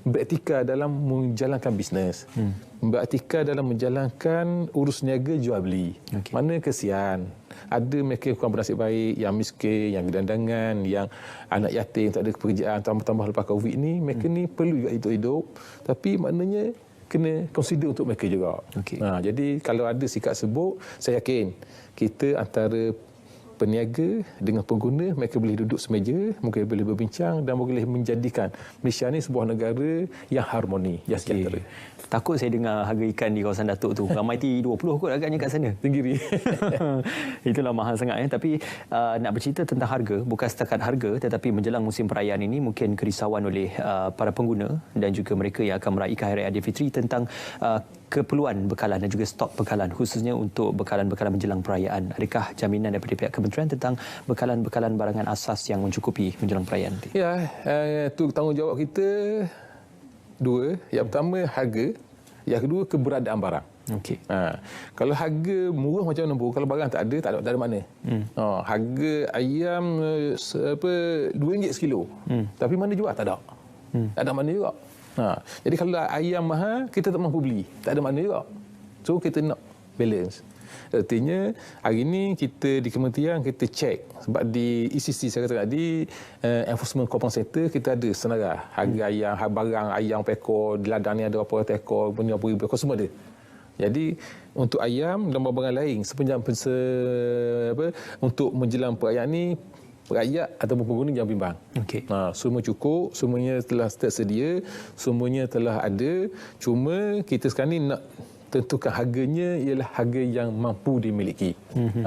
Beretika dalam menjalankan bisnes. Beretika dalam menjalankan urus niaga jual beli. Mana kesian. Ada mereka kurang bernasib baik, yang miskin, yang gedandangan, yang anak yatim, tak ada pekerjaan, tambah-tambah lepas Covid ni, mereka ni perlu juga hidup. Tapi maknanya kena consider untuk mereka juga. Jadi kalau ada sikap sebut, saya yakin kita antara peniaga dengan pengguna, mereka boleh duduk semeja, mungkin boleh berbincang dan boleh menjadikan Malaysia ni sebuah negara yang harmoni, yang sejahtera. Takut saya dengar harga ikan di kawasan Datuk tu. Ramai T20 kot agaknya kat sana. Tinggi. Itulah mahal sangat. Tapi nak bercerita tentang harga, bukan setakat harga tetapi menjelang musim perayaan ini mungkin kerisauan oleh para pengguna dan juga mereka yang akan meraihkan Hari Raya Aidilfitri tentang keperluan bekalan dan juga stok bekalan khususnya untuk bekalan-bekalan menjelang perayaan. Adakah jaminan daripada pihak kementerian tentang bekalan-bekalan barangan asas yang mencukupi menjelang perayaan nanti? Itu tanggungjawab kita dua. Yang pertama harga, yang kedua keberadaan barang. Kalau harga murah macam mana pun, kalau barang tak ada mana. Harga ayam RM2 sekilo. Tapi mana jual? Tak ada. Tak ada mana juga. Jadi kalau ayam mahal, kita tak mampu beli. Tak ada mana juga. So kita nak balance. Artinya hari ini kita di kementerian kita cek sebab di ECC saya kata tadi Enforcement Command Center kita ada senarai harga ayam, barang ayam pekor di ladang ni ada berapa ekor, berapa ribu ekor semua ada. Jadi untuk ayam dan barang lain sepanjang untuk menjelang perayaan ni rakyat ataupun pengguna jangan bimbang. Semua cukup, semuanya telah tersedia, semuanya telah ada. Cuma kita sekarang ni nak tentukan harganya ialah harga yang mampu dimiliki.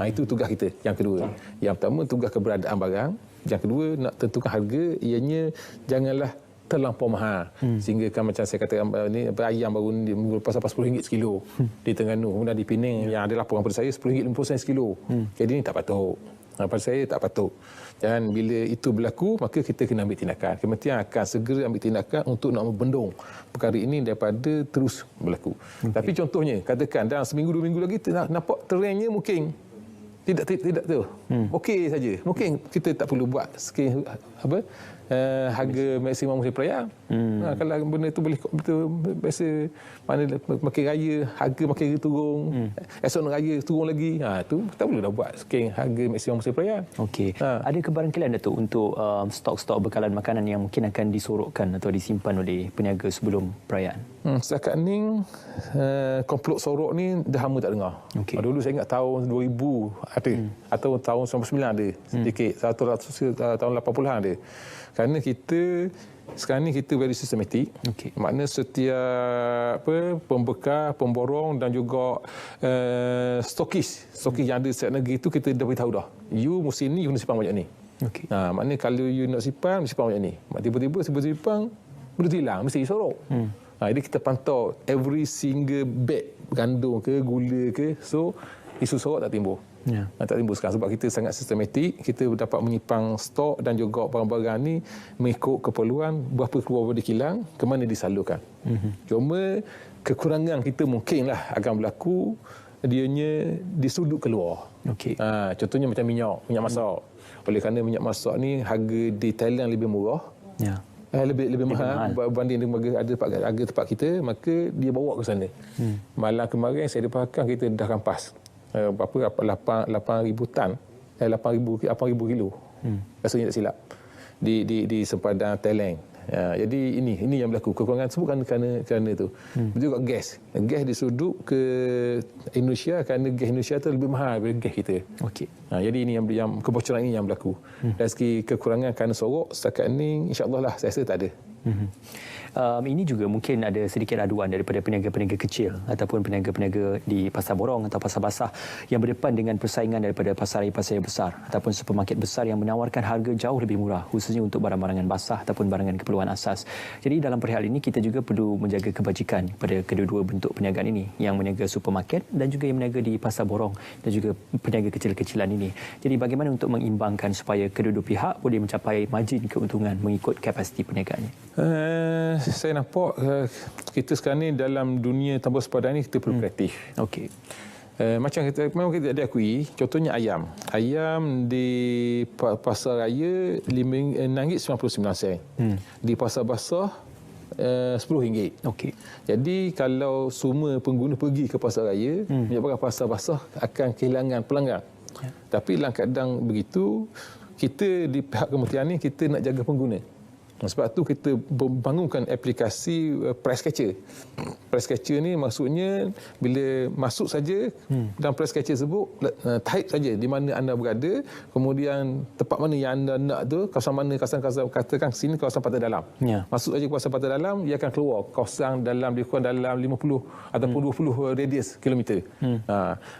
Itu tugas kita. Yang kedua. Yang pertama tugas keberadaan barang. Yang kedua nak tentukan harga ianya janganlah terlampau mahal. Sehingga kan macam saya katakan ni ayam baru ni lepas RM10 sekilo di Terengganu. Kemudian di Penang yang ada laporan pada saya RM10.50 sekilo. Jadi ni tak patut. Pada saya tak patut. Dan bila itu berlaku, maka kita kena ambil tindakan. Kementerian akan segera ambil tindakan untuk nak membendung perkara ini daripada terus berlaku. Tapi contohnya, katakan dalam seminggu, 2 minggu lagi, nampak trendnya mungkin tidak tu. Okey saja. Mungkin kita tak perlu buat harga maksimum musim perayaan. Kalau benda tu boleh betul biasa mana makin raya harga makin turun. Esok raya turun lagi. Tu tak perlu dah buat sekian harga maksimum musim perayaan. Ada kebarangkalian Datuk untuk stok-stok bekalan makanan yang mungkin akan disorokkan atau disimpan oleh peniaga sebelum perayaan? Setakat ni komplot sorok ni dah lama tak dengar. Dulu saya ingat tahun 2000 ada atau tahun 99 ada sedikit, tahun 80-an ada. Kerana kita sekarang ni kita very systematic. Makna setiap pembekal, pemborong dan juga stokis yang ada setiap negeri itu kita dah beritahu dah. You musim ni you kena simpan banyak ni. Makna kalau you nak simpan banyak ni. Tiba-tiba simpan benda hilang mesti disorok. Jadi kita pantau every single bag gandum ke gula ke, so isu sorok tak timbul. Tak timbul sekarang sebab kita sangat sistematik. Kita dapat menyimpan stok dan juga barang-barang ni mengikut keperluan berapa keluar pada kilang, ke mana disalurkan. Cuma kekurangan kita mungkinlah akan berlaku dianya di sudut keluar. Contohnya macam minyak masak. Oleh kerana minyak masak ni harga di Thailand lebih murah. Lebih mahal berbanding dengan harga tempat kita, maka dia bawa ke sana. Malam kemarin saya dipakai kita dah rampas 8,000 tan, 8,000 kilo Rasanya tak silap. Di sempadan Thailand. Jadi ini yang berlaku, kekurangan tersebut kerana itu. Juga gas di sudut ke Indonesia, kerana gas Indonesia tu lebih mahal daripada gas kita. Okey. Jadi ini yang kebocoran ini yang berlaku. Dari segi kekurangan kerana sorok setakat ni, insya-Allah lah saya rasa tak ada. Ini juga mungkin ada sedikit aduan daripada peniaga-peniaga kecil ataupun peniaga-peniaga di pasar borong atau pasar basah yang berdepan dengan persaingan daripada pasar besar ataupun supermarket besar yang menawarkan harga jauh lebih murah, khususnya untuk barang-barangan basah ataupun barangan keperluan asas. Jadi dalam perihal ini kita juga perlu menjaga kebajikan pada kedua-dua bentuk perniagaan ini, yang meniaga supermarket dan juga yang meniaga di pasar borong dan juga peniaga kecil-kecilan ini. Jadi bagaimana untuk mengimbangkan supaya kedua-dua pihak boleh mencapai margin keuntungan mengikut kapasiti perniagaannya? Saya nampak kita sekarang ni dalam dunia tanpa sepadan ni kita perlu kreatif. Okey. Macam memang kita ada akui, contohnya ayam di pasar raya RM6.99, di pasar basah RM10. Okey. Jadi kalau semua pengguna pergi ke pasar raya, menyebabkan pasar basah akan kehilangan pelanggan. Tapi dalam keadaan begitu, kita di pihak kementerian ni kita nak jaga pengguna. Sebab tu kita bangunkan aplikasi price catcher. Price catcher ni maksudnya bila masuk saja dalam price catcher tersebut, type saja di mana anda berada, kemudian tempat mana yang anda nak tu, kawasan mana, kawasan katakan sini kawasan pantai dalam. Masuk saja kawasan pantai dalam, dia akan keluar kawasan dalam, lebih kurang dalam 50 ataupun 20 radius kilometer.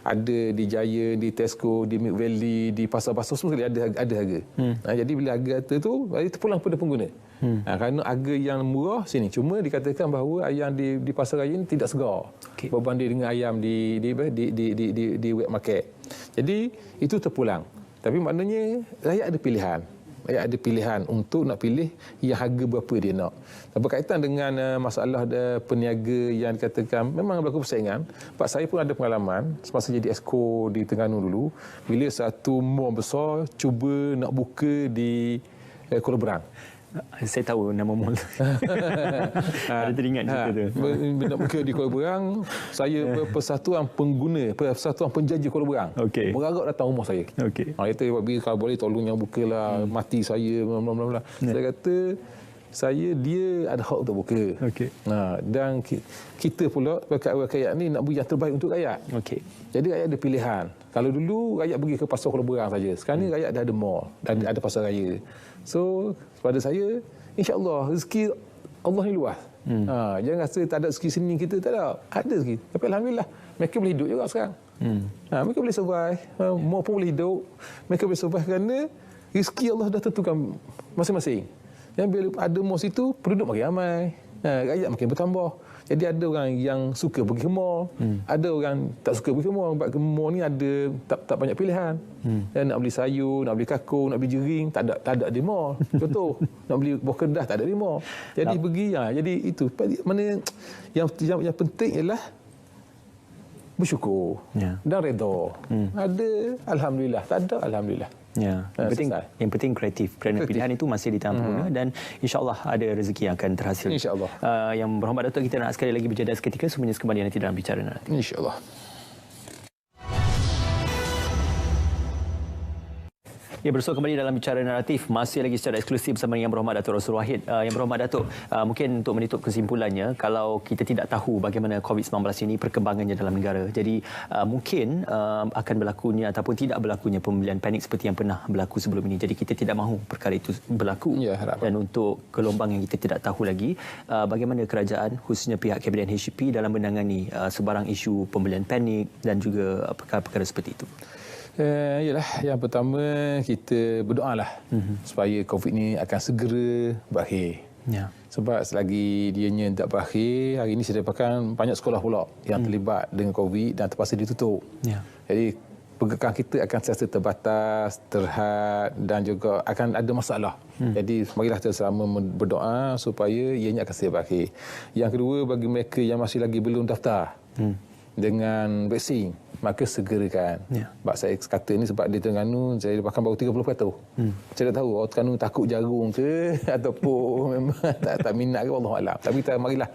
Ada di Jaya, di Tesco, di Milk Valley, di pasar basah semua sekali ada harga. Jadi bila harga tu terpulang pada pengguna. Kerana harga yang murah sini, cuma dikatakan bahawa ayam di pasar raya ini tidak segar berbanding dengan ayam di wet market. Jadi itu terpulang. Tapi maknanya rakyat ada pilihan. Rakyat ada pilihan untuk nak pilih yang harga berapa dia nak. Dan berkaitan dengan masalah peniaga yang dikatakan memang berlaku persaingan, sebab saya pun ada pengalaman semasa jadi exco di Terengganu dulu, bila satu mall besar cuba nak buka di Kuala Berang. Saya tahu nama mall. Ada teringat cerita tu. Nak buka di Kuala Berang, saya persatuan pengguna, persatuan penjaja Kuala Berang. Beragak datang rumah saya. Dia kata, kalau boleh tolong yang bukalah, mati saya, bla. Saya kata, dia ada hak untuk buka. Dan kita pula rakyat ni nak beri yang terbaik untuk rakyat. Jadi rakyat ada pilihan. Kalau dulu rakyat pergi ke pasar Kuala Berang saja, sekarang ni rakyat dah ada mall, dan ada pasar raya. So pada saya, insya-Allah rezeki Allah ni luas. Jangan rasa tak ada rezeki sini kita, tak ada. Ada rezeki. Tapi alhamdulillah mereka boleh hidup juga sekarang. Mereka boleh survive, mall pun boleh hidup. Mereka boleh survive kerana rezeki Allah dah tentukan masing-masing. Yang bila ada mall situ, penduduk makin ramai, rakyat makin bertambah. Jadi ada orang yang suka pergi ke mall, ada orang tak suka pergi ke mall. Sebab ke mall ni ada tak banyak pilihan. Nak beli sayur, nak beli kakung, nak beli jering, tak ada di mall. Contoh, nak beli buah kedah tak ada di mall. Jadi pergi, jadi itu. Mana yang penting ialah bersyukur dan redha. Ada, alhamdulillah. Tak ada, alhamdulillah. Yang penting kreatif, kerana pilihan itu masih di tangan pengguna dan insya-Allah ada rezeki yang akan terhasil. Insya-Allah. Yang berhormat Datuk, kita nak sekali lagi berjeda seketika, semuanya kembali nanti dalam Bicara Naratif. Insya-Allah. Ya, bersua kembali dalam Bicara Naratif, masih lagi secara eksklusif bersama Yang Berhormat Datuk Rossul Wahid. Yang Berhormat Datuk, mungkin untuk menutup kesimpulannya, kalau kita tidak tahu bagaimana COVID-19 ini perkembangannya dalam negara, jadi mungkin akan berlakunya ataupun tidak berlakunya pembelian panik seperti yang pernah berlaku sebelum ini. Jadi kita tidak mahu perkara itu berlaku. Dan untuk gelombang yang kita tidak tahu lagi, bagaimana kerajaan, khususnya pihak Kabinet HDP dalam menangani sebarang isu pembelian panik dan juga perkara-perkara seperti itu. Yalah, yang pertama kita berdoalah supaya COVID ni akan segera berakhir. Sebab selagi dianya tak berakhir, hari ini saya dapatkan banyak sekolah pula yang terlibat dengan COVID dan terpaksa ditutup. Jadi pergerakan kita akan sentiasa terbatas, terhad dan juga akan ada masalah. Jadi marilah kita sama berdoa supaya ianya akan segera berakhir. Yang kedua, bagi mereka yang masih lagi belum daftar dengan vaksin, maka segerakan. Sebab saya kata ni sebab di Terengganu saya bahkan baru 30%. Saya tak tahu orang Terengganu takut jagung ke ataupun memang tak minat ke, wallahualam. Tapi kita marilah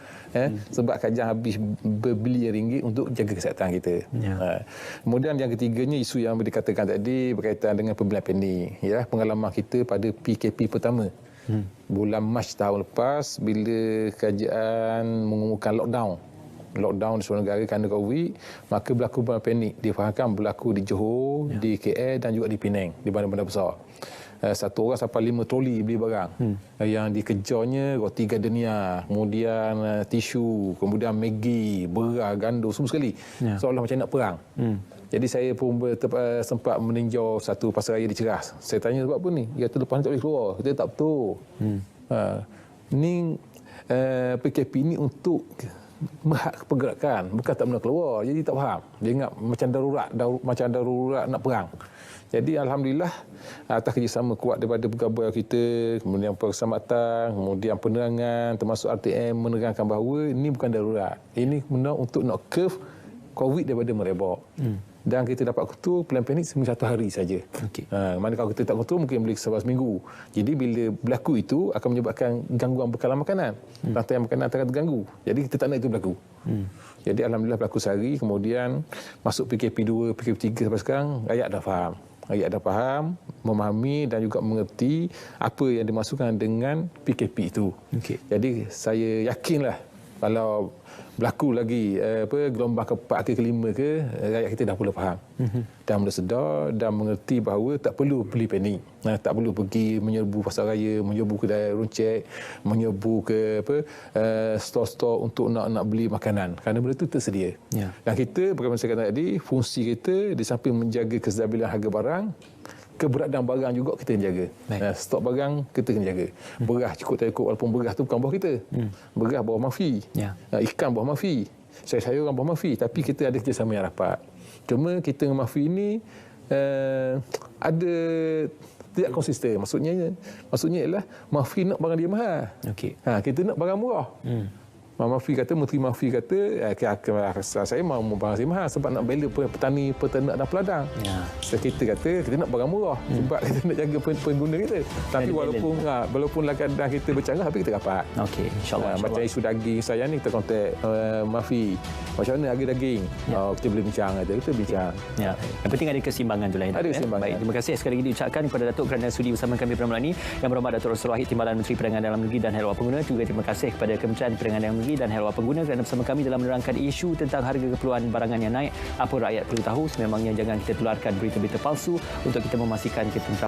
sebab Kajang habis berbili ringgit untuk jaga kesihatan kita. Kemudian yang ketiganya, isu yang dikatakan tadi berkaitan dengan pembelian pendek. Ya, pengalaman kita pada PKP pertama. Bulan Mac tahun lepas bila kerajaan mengumumkan lockdown di seluruh negara kerana COVID, maka berlaku panik. Difahamkan berlaku di Johor, di KL dan juga di Penang, di bandar-bandar besar. Satu orang sampai 5 troli beli barang. Yang dikejarnya roti gardenia, kemudian tisu, kemudian Maggi, beras, gandum, semua sekali. Seolah macam nak perang. Jadi saya pun sempat meninjau satu pasar raya di Ceras. Saya tanya sebab apa ni? Dia kata lepas ni tak boleh keluar. Kita tak betul. Ni PKP ni untuk menghad pergerakan, bukan tak pernah keluar. Jadi tak faham. Dia ingat macam darurat nak perang. Jadi alhamdulillah atas kerjasama kuat daripada pegawai kita, kemudian persahabatan, kemudian penerangan termasuk RTM menerangkan bahawa ini bukan darurat. Ini benar untuk nak curve COVID daripada merebak. Dan kita dapat kontrol pilihan panik seminggu 1 hari saja. Mana kalau kita tak kontrol mungkin boleh sampai seminggu. Jadi bila berlaku itu akan menyebabkan gangguan bekalan makanan. Rantaian makanan akan terganggu. Jadi kita tak nak itu berlaku. Jadi alhamdulillah berlaku sehari, kemudian masuk PKP 2, PKP 3 sampai sekarang, rakyat dah faham. Rakyat dah faham, memahami dan juga mengerti apa yang dimasukkan dengan PKP itu. Jadi saya yakinlah kalau berlaku lagi gelombang keempat ke kelima ke, rakyat kita dah mula faham. Dan mula sedar dan mengerti bahawa tak perlu beli panik. Tak perlu pergi menyerbu pasar raya, menyerbu kedai runcit, menyerbu ke stor-stor untuk nak beli makanan. Kerana benda itu tersedia. Dan kita, bagaimana saya kata tadi, fungsi kita di samping menjaga kestabilan harga barang, keberadaan barang juga kita kena jaga. Stok barang kita kena jaga. Beras cukup tak cukup, walaupun beras tu bukan buah kita. Beras buah mafi. Ikan buah mafi. Sayur-sayuran buah mafi. Tapi kita ada kerjasama yang rapat. Cuma kita dengan mafi ini ada tidak konsisten. Maksudnya ialah mafi nak barang dia mahal. Kita nak barang murah. Menteri Mafi kata saya mahu barang saya mahal sebab nak bela petani, peternak dan peladang. Kita kata kita nak barang murah sebab kita nak jaga pengguna kita. Tapi walaupun kadang kita bercanggah tapi kita dapat. InsyaAllah. Macam isu daging saya ni kita kontak Mafi. Macam mana harga daging? Kita boleh bincang. Kita bincang. Yang penting ada keseimbangan tu lah. Ada keseimbangan. Baik, terima kasih sekali lagi diucapkan kepada Datuk kerana sudi bersama kami pada malam ini. Yang berhormat Datuk Rosul Wahid, Timbalan Menteri Perdagangan Dalam Negeri dan Hal Ehwal Pengguna. Juga terima kasih kepada Kementerian Perdagangan Dalam Negeri dan Hal Ehwal Pengguna kerana bersama kami dalam menerangkan isu tentang harga keperluan barangan yang naik. Apa rakyat perlu tahu? Sememangnya jangan kita tularkan berita-berita palsu untuk kita memastikan ketentraman